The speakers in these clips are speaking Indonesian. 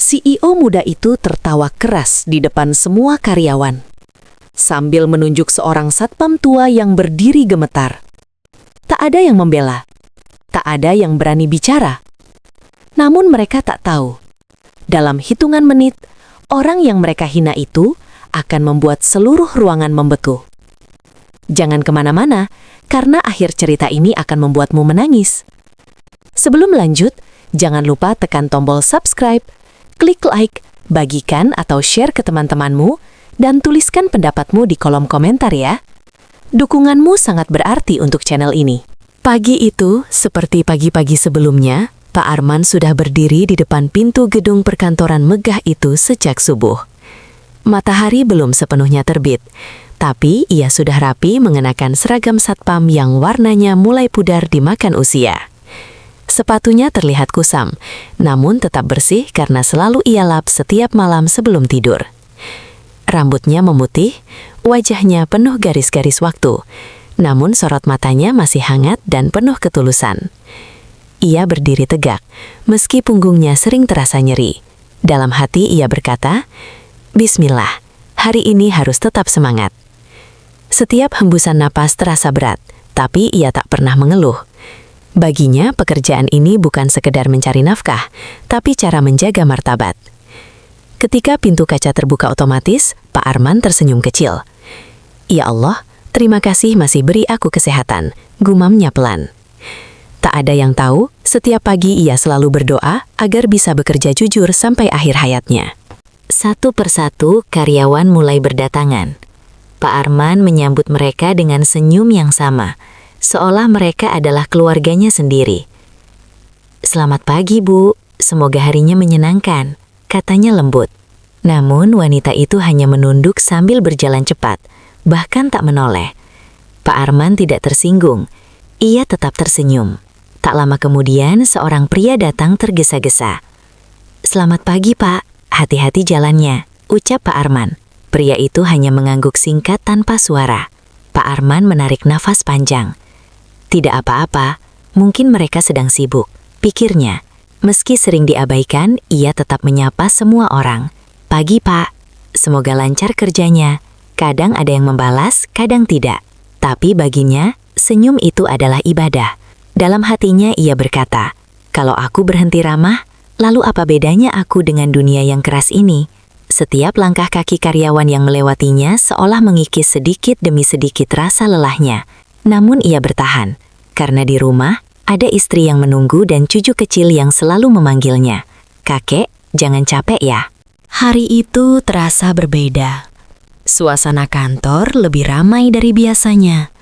CEO muda itu tertawa keras di depan semua karyawan, sambil menunjuk seorang satpam tua yang berdiri gemetar. Tak ada yang membela, tak ada yang berani bicara. Namun mereka tak tahu, dalam hitungan menit, orang yang mereka hina itu akan membuat seluruh ruangan membeku. Jangan kemana-mana, karena akhir cerita ini akan membuatmu menangis. Sebelum lanjut, jangan lupa tekan tombol subscribe, klik like, bagikan atau share ke teman-temanmu, dan tuliskan pendapatmu di kolom komentar ya. Dukunganmu sangat berarti untuk channel ini. Pagi itu, seperti pagi-pagi sebelumnya, Pak Arman sudah berdiri di depan pintu gedung perkantoran megah itu sejak subuh. Matahari belum sepenuhnya terbit, tapi ia sudah rapi mengenakan seragam satpam yang warnanya mulai pudar dimakan usia. Sepatunya terlihat kusam, namun tetap bersih karena selalu ia lap setiap malam sebelum tidur. Rambutnya memutih, wajahnya penuh garis-garis waktu, namun sorot matanya masih hangat dan penuh ketulusan. Ia berdiri tegak, meski punggungnya sering terasa nyeri. Dalam hati ia berkata, "Bismillah, hari ini harus tetap semangat." Setiap hembusan napas terasa berat, tapi ia tak pernah mengeluh. Baginya, pekerjaan ini bukan sekedar mencari nafkah, tapi cara menjaga martabat. Ketika pintu kaca terbuka otomatis, Pak Arman tersenyum kecil. "Ya Allah, terima kasih masih beri aku kesehatan," gumamnya pelan. Tak ada yang tahu, setiap pagi ia selalu berdoa agar bisa bekerja jujur sampai akhir hayatnya. Satu persatu, karyawan mulai berdatangan. Pak Arman menyambut mereka dengan senyum yang sama, seolah mereka adalah keluarganya sendiri. "Selamat pagi, Bu. Semoga harinya menyenangkan," katanya lembut. Namun wanita itu hanya menunduk sambil berjalan cepat, bahkan tak menoleh. Pak Arman tidak tersinggung. Ia tetap tersenyum. Tak lama kemudian, seorang pria datang tergesa-gesa. "Selamat pagi, Pak. Hati-hati jalannya," ucap Pak Arman. Pria itu hanya mengangguk singkat tanpa suara. Pak Arman menarik nafas panjang. Tidak apa-apa, mungkin mereka sedang sibuk, pikirnya. Meski sering diabaikan, ia tetap menyapa semua orang. "Pagi, Pak. Semoga lancar kerjanya." Kadang ada yang membalas, kadang tidak. Tapi baginya, senyum itu adalah ibadah. Dalam hatinya ia berkata, "Kalau aku berhenti ramah, lalu apa bedanya aku dengan dunia yang keras ini?" Setiap langkah kaki karyawan yang melewatinya seolah mengikis sedikit demi sedikit rasa lelahnya. Namun ia bertahan, karena di rumah ada istri yang menunggu dan cucu kecil yang selalu memanggilnya. "Kakek, jangan capek ya." Hari itu terasa berbeda. Suasana kantor lebih ramai dari biasanya.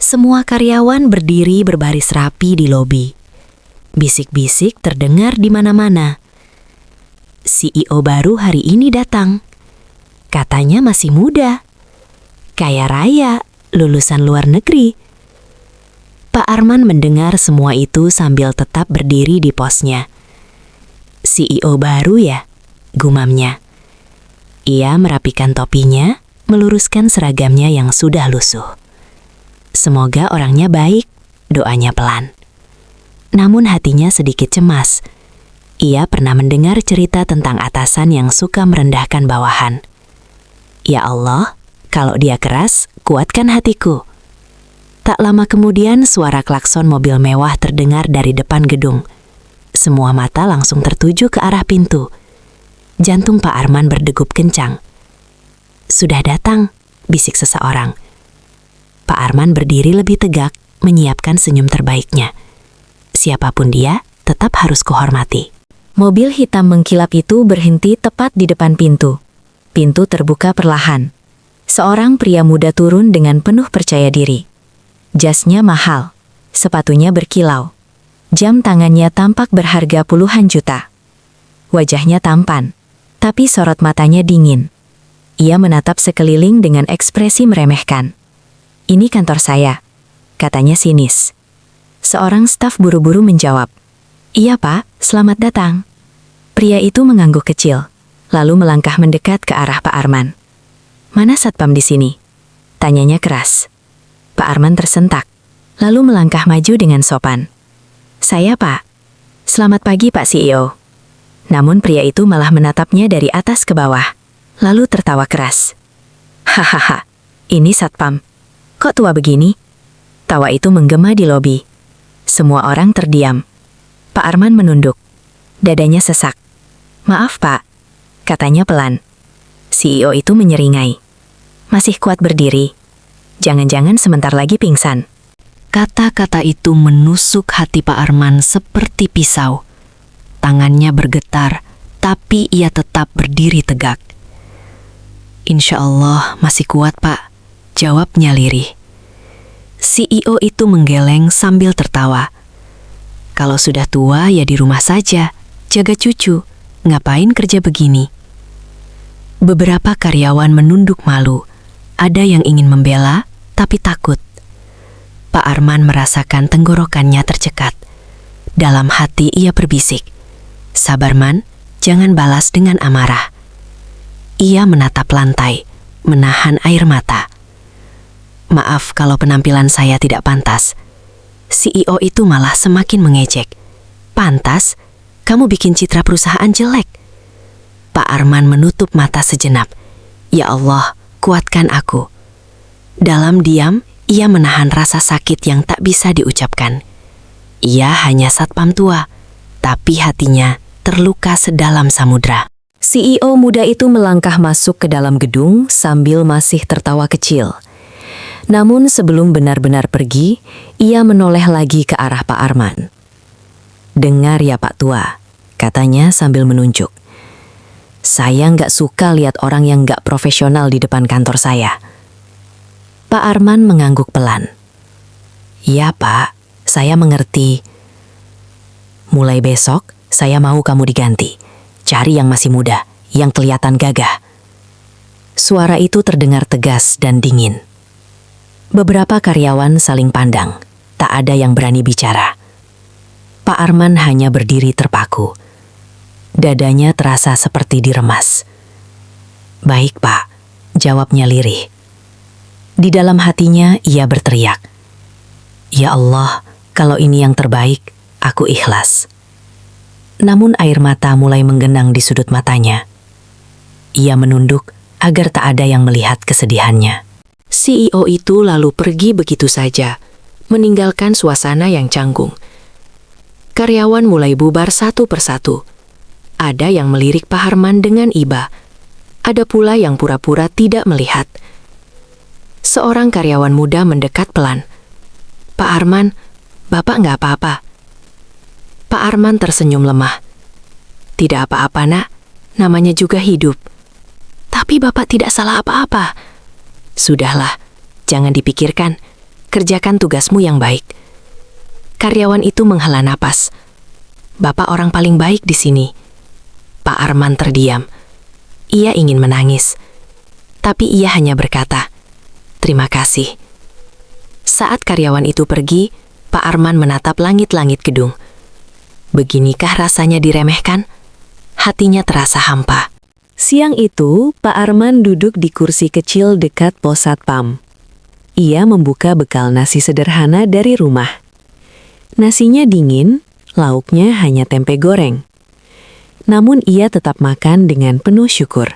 Semua karyawan berdiri berbaris rapi di lobi. Bisik-bisik terdengar di mana-mana. CEO baru hari ini datang. Katanya masih muda, kaya raya, lulusan luar negeri. Pak Arman mendengar semua itu sambil tetap berdiri di posnya. "CEO baru ya?" gumamnya. Ia merapikan topinya, meluruskan seragamnya yang sudah lusuh. "Semoga orangnya baik," doanya pelan. Namun hatinya sedikit cemas. Ia pernah mendengar cerita tentang atasan yang suka merendahkan bawahan. "Ya Allah, kalau dia keras, kuatkan hatiku." Tak lama kemudian suara klakson mobil mewah terdengar dari depan gedung. Semua mata langsung tertuju ke arah pintu. Jantung Pak Arman berdegup kencang. "Sudah datang," bisik seseorang. Pak Arman berdiri lebih tegak, menyiapkan senyum terbaiknya. Siapapun dia, tetap harus kuhormati. Mobil hitam mengkilap itu berhenti tepat di depan pintu. Pintu terbuka perlahan. Seorang pria muda turun dengan penuh percaya diri. Jasnya mahal, sepatunya berkilau. Jam tangannya tampak berharga puluhan juta. Wajahnya tampan, tapi sorot matanya dingin. Ia menatap sekeliling dengan ekspresi meremehkan. "Ini kantor saya," katanya sinis. Seorang staf buru-buru menjawab, "Iya Pak, selamat datang." Pria itu mengangguk kecil, lalu melangkah mendekat ke arah Pak Arman. "Mana satpam di sini?" tanyanya keras. Pak Arman tersentak, lalu melangkah maju dengan sopan. "Saya Pak." "Selamat pagi Pak CEO." Namun pria itu malah menatapnya dari atas ke bawah, lalu tertawa keras. Hahaha, ini satpam. Kok tua begini? Tawa itu menggema di lobi. Semua orang terdiam. Pak Arman menunduk. Dadanya sesak. Maaf pak, katanya pelan. CEO itu menyeringai. Masih kuat berdiri. Jangan-jangan sebentar lagi pingsan. Kata-kata itu menusuk hati Pak Arman seperti pisau. Tangannya bergetar, tapi ia tetap berdiri tegak. Insya Allah masih kuat pak, jawabnya lirih. CEO itu menggeleng sambil tertawa. Kalau sudah tua ya di rumah saja, jaga cucu, ngapain kerja begini? Beberapa karyawan menunduk malu, ada yang ingin membela, tapi takut. Pak Arman merasakan tenggorokannya tercekat. Dalam hati ia berbisik, sabar Man, jangan balas dengan amarah. Ia menatap lantai, menahan air mata. Maaf kalau penampilan saya tidak pantas. CEO itu malah semakin mengejek. Pantas? Kamu bikin citra perusahaan jelek. Pak Arman menutup mata sejenak. Ya Allah, kuatkan aku. Dalam diam, ia menahan rasa sakit yang tak bisa diucapkan. Ia hanya satpam tua, tapi hatinya terluka sedalam samudra. CEO muda itu melangkah masuk ke dalam gedung sambil masih tertawa kecil. Namun sebelum benar-benar pergi, ia menoleh lagi ke arah Pak Arman. Dengar ya Pak Tua, katanya sambil menunjuk. Saya nggak suka lihat orang yang nggak profesional di depan kantor saya. Pak Arman mengangguk pelan. Ya Pak, saya mengerti. Mulai besok, saya mau kamu diganti. Cari yang masih muda, yang kelihatan gagah. Suara itu terdengar tegas dan dingin. Beberapa karyawan saling pandang, tak ada yang berani bicara. Pak Arman hanya berdiri terpaku. Dadanya terasa seperti diremas. Baik Pak, jawabnya lirih. Di dalam hatinya ia berteriak. Ya Allah, kalau ini yang terbaik, aku ikhlas. Namun air mata mulai menggenang di sudut matanya. Ia menunduk agar tak ada yang melihat kesedihannya. CEO itu lalu pergi begitu saja, meninggalkan suasana yang canggung. Karyawan mulai bubar satu persatu. Ada yang melirik Pak Arman dengan iba. Ada pula yang pura-pura tidak melihat. Seorang karyawan muda mendekat pelan. Pak Arman, Bapak nggak apa-apa. Pak Arman tersenyum lemah. Tidak apa-apa nak, namanya juga hidup. Tapi Bapak tidak salah apa-apa. Sudahlah, jangan dipikirkan. Kerjakan tugasmu yang baik. Karyawan itu menghela napas. Bapak orang paling baik di sini. Pak Arman terdiam. Ia ingin menangis. Tapi ia hanya berkata, terima kasih. Saat karyawan itu pergi, Pak Arman menatap langit-langit gedung. Beginikah rasanya diremehkan? Hatinya terasa hampa. Siang itu, Pak Arman duduk di kursi kecil dekat pos satpam. Ia membuka bekal nasi sederhana dari rumah. Nasinya dingin, lauknya hanya tempe goreng. Namun ia tetap makan dengan penuh syukur.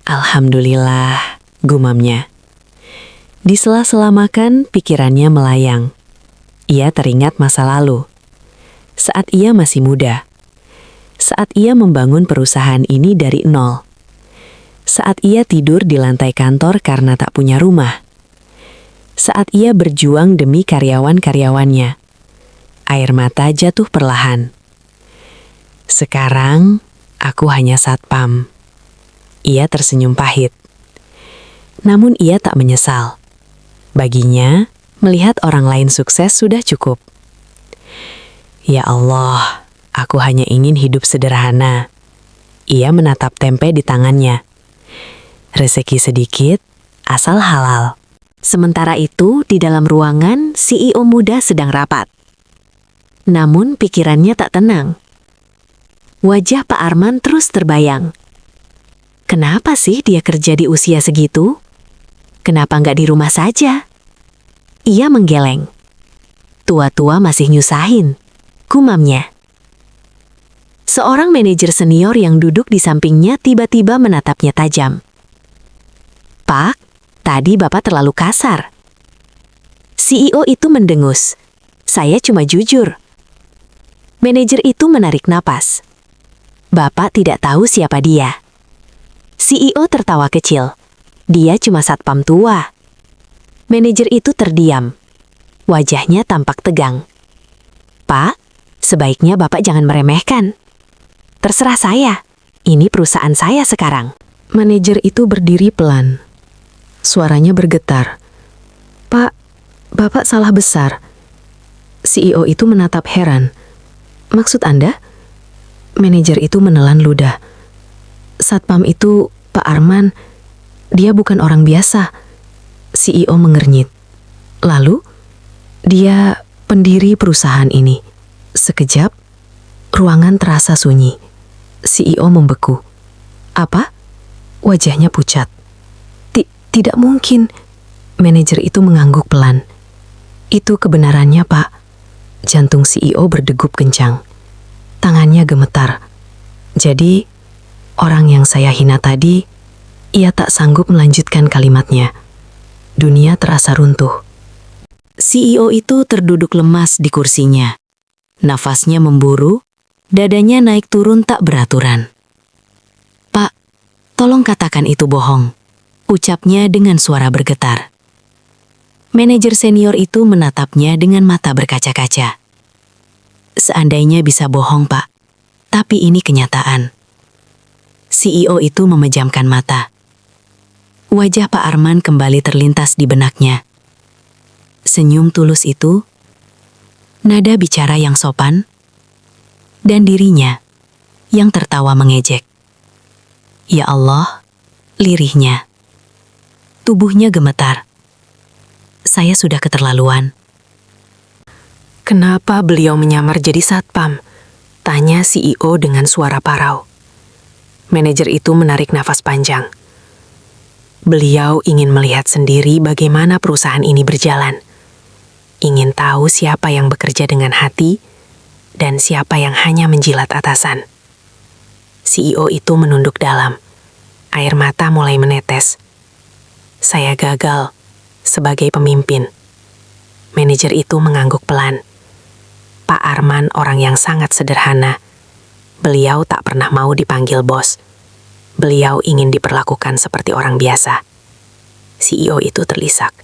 Alhamdulillah, gumamnya. Di sela-sela makan, pikirannya melayang. Ia teringat masa lalu. Saat ia masih muda. Saat ia membangun perusahaan ini dari nol. Saat ia tidur di lantai kantor karena tak punya rumah. Saat ia berjuang demi karyawan-karyawannya. Air mata jatuh perlahan. Sekarang, aku hanya satpam. Ia tersenyum pahit. Namun ia tak menyesal. Baginya, melihat orang lain sukses sudah cukup. Ya Allah, aku hanya ingin hidup sederhana. Ia menatap tempe di tangannya. Rezeki sedikit, asal halal. Sementara itu, di dalam ruangan, CEO muda sedang rapat. Namun pikirannya tak tenang. Wajah Pak Arman terus terbayang. Kenapa sih dia kerja di usia segitu? Kenapa nggak di rumah saja? Ia menggeleng. Tua-tua masih nyusahin, gumamnya. Seorang manajer senior yang duduk di sampingnya tiba-tiba menatapnya tajam. "Pak, tadi Bapak terlalu kasar." CEO itu mendengus. "Saya cuma jujur." Manajer itu menarik napas. "Bapak tidak tahu siapa dia." CEO tertawa kecil. "Dia cuma satpam tua." Manajer itu terdiam. Wajahnya tampak tegang. "Pak, sebaiknya Bapak jangan meremehkan." "Terserah saya. Ini perusahaan saya sekarang." Manajer itu berdiri pelan. Suaranya bergetar. "Pak, Bapak salah besar." CEO itu menatap heran. "Maksud Anda?" Manajer itu menelan ludah. "Satpam itu, Pak Arman, dia bukan orang biasa." CEO mengernyit. "Lalu, dia pendiri perusahaan ini." Sekejap, ruangan terasa sunyi. CEO membeku. "Apa?" Wajahnya pucat. Tidak mungkin." Manajer itu mengangguk pelan. "Itu kebenarannya, Pak." Jantung CEO berdegup kencang. Tangannya gemetar. "Jadi, orang yang saya hina tadi, ia tak sanggup melanjutkan kalimatnya." Dunia terasa runtuh. CEO itu terduduk lemas di kursinya. Nafasnya memburu, dadanya naik turun tak beraturan. "Pak, tolong katakan itu bohong," ucapnya dengan suara bergetar. Manajer senior itu menatapnya dengan mata berkaca-kaca. "Seandainya bisa bohong, Pak, tapi ini kenyataan." CEO itu memejamkan mata. Wajah Pak Arman kembali terlintas di benaknya. Senyum tulus itu, nada bicara yang sopan, dan dirinya yang tertawa mengejek. "Ya Allah," lirihnya. Tubuhnya gemetar. "Saya sudah keterlaluan." "Kenapa beliau menyamar jadi satpam?" tanya CEO dengan suara parau. Manajer itu menarik nafas panjang. "Beliau ingin melihat sendiri bagaimana perusahaan ini berjalan. Ingin tahu siapa yang bekerja dengan hati dan siapa yang hanya menjilat atasan." CEO itu menunduk dalam. Air mata mulai menetes. "Saya gagal sebagai pemimpin." Manajer itu mengangguk pelan. Pak Arman orang yang sangat sederhana. Beliau tak pernah mau dipanggil bos. Beliau ingin diperlakukan seperti orang biasa. CEO itu terlisak.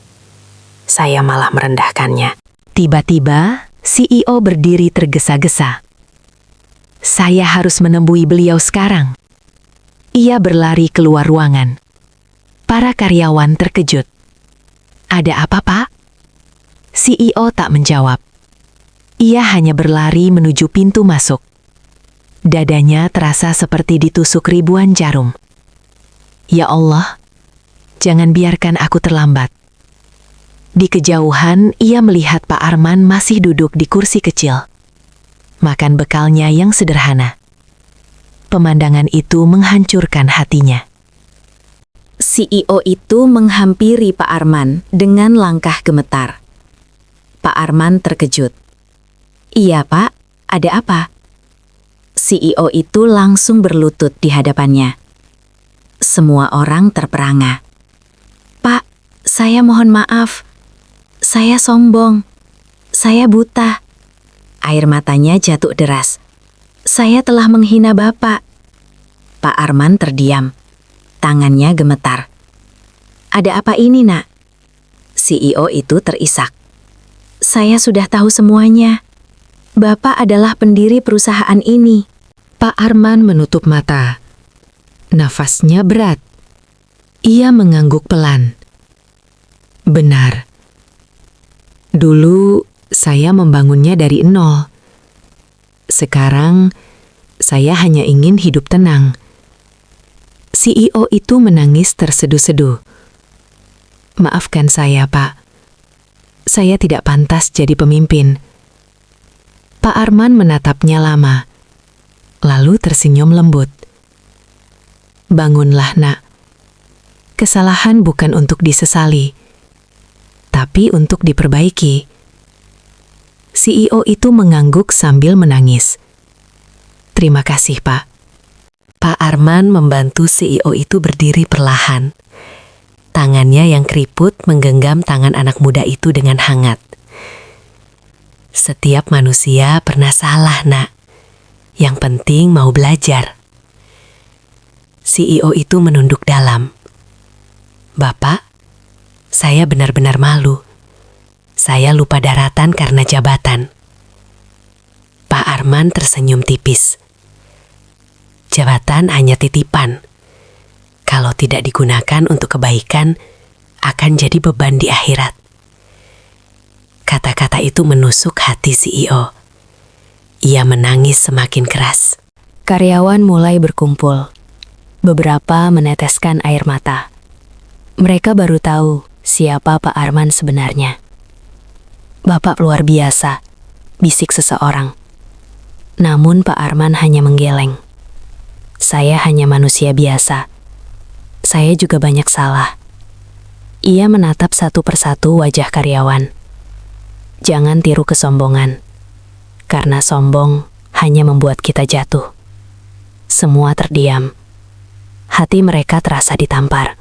Saya malah merendahkannya. Tiba-tiba, CEO berdiri tergesa-gesa. "Saya harus menemui beliau sekarang." Ia berlari keluar ruangan. Para karyawan terkejut. "Ada apa, Pak?" CEO tak menjawab. Ia hanya berlari menuju pintu masuk. Dadanya terasa seperti ditusuk ribuan jarum. "Ya Allah, jangan biarkan aku terlambat." Di kejauhan, ia melihat Pak Arman masih duduk di kursi kecil. Makan bekalnya yang sederhana. Pemandangan itu menghancurkan hatinya. CEO itu menghampiri Pak Arman dengan langkah gemetar. Pak Arman terkejut. "Iya, Pak, ada apa?" CEO itu langsung berlutut di hadapannya. Semua orang terperangah. "Pak, saya mohon maaf. Saya sombong. Saya buta." Air matanya jatuh deras. "Saya telah menghina Bapak." Pak Arman terdiam. Tangannya gemetar. "Ada apa ini, Nak?" CEO itu terisak. "Saya sudah tahu semuanya. Bapak adalah pendiri perusahaan ini." Pak Arman menutup mata. Nafasnya berat. Ia mengangguk pelan. "Benar. Dulu saya membangunnya dari nol. Sekarang saya hanya ingin hidup tenang." CEO itu menangis terseduh-seduh. "Maafkan saya, Pak. Saya tidak pantas jadi pemimpin." Pak Arman menatapnya lama, lalu tersenyum lembut. "Bangunlah, Nak. Kesalahan bukan untuk disesali, tapi untuk diperbaiki." CEO itu mengangguk sambil menangis. Terima kasih, Pak. Pak Arman membantu CEO itu berdiri perlahan. Tangannya yang keriput menggenggam tangan anak muda itu dengan hangat. Setiap manusia pernah salah, Nak. Yang penting mau belajar. CEO itu menunduk dalam. Bapak, saya benar-benar malu. Saya lupa daratan karena jabatan. Pak Arman tersenyum tipis. Jabatan hanya titipan. Kalau tidak digunakan untuk kebaikan, akan jadi beban di akhirat. Kata-kata itu menusuk hati CEO. Ia menangis semakin keras. Karyawan mulai berkumpul. Beberapa meneteskan air mata. Mereka baru tahu siapa Pak Arman sebenarnya. Bapak luar biasa, bisik seseorang. Namun Pak Arman hanya menggeleng. Saya hanya manusia biasa. Saya juga banyak salah. Ia menatap satu persatu wajah karyawan. Jangan tiru kesombongan. Karena sombong hanya membuat kita jatuh. Semua terdiam. Hati mereka terasa ditampar.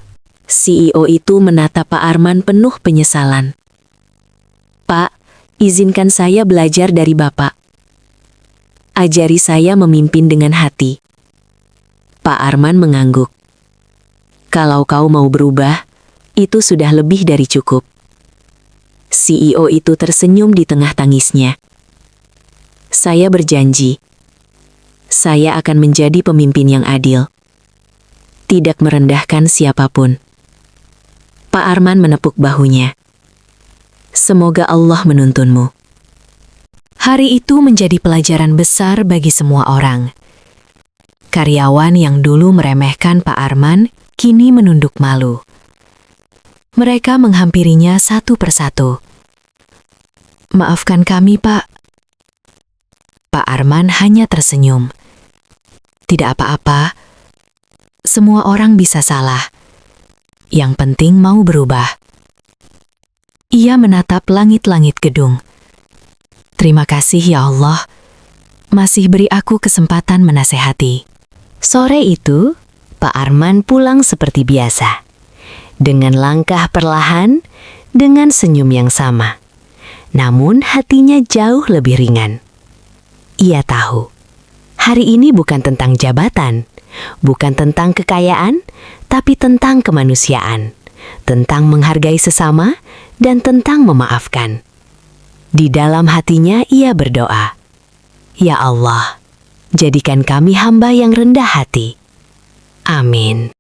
CEO itu menatap Pak Arman penuh penyesalan. Pak, izinkan saya belajar dari Bapak. Ajari saya memimpin dengan hati. Pak Arman mengangguk. Kalau kau mau berubah, itu sudah lebih dari cukup. CEO itu tersenyum di tengah tangisnya. Saya berjanji, saya akan menjadi pemimpin yang adil. Tidak merendahkan siapapun. Pak Arman menepuk bahunya. Semoga Allah menuntunmu. Hari itu menjadi pelajaran besar bagi semua orang. Karyawan yang dulu meremehkan Pak Arman, kini menunduk malu. Mereka menghampirinya satu persatu. Maafkan kami, Pak. Pak Arman hanya tersenyum. Tidak apa-apa. Semua orang bisa salah. Yang penting mau berubah. Ia menatap langit-langit gedung. Terima kasih ya Allah. Masih beri aku kesempatan menasehati. Sore itu, Pak Arman pulang seperti biasa. Dengan langkah perlahan, dengan senyum yang sama. Namun hatinya jauh lebih ringan. Ia tahu, hari ini bukan tentang jabatan, bukan tentang kekayaan, tapi tentang kemanusiaan, tentang menghargai sesama, dan tentang memaafkan. Di dalam hatinya ia berdoa, Ya Allah, jadikan kami hamba yang rendah hati. Amin.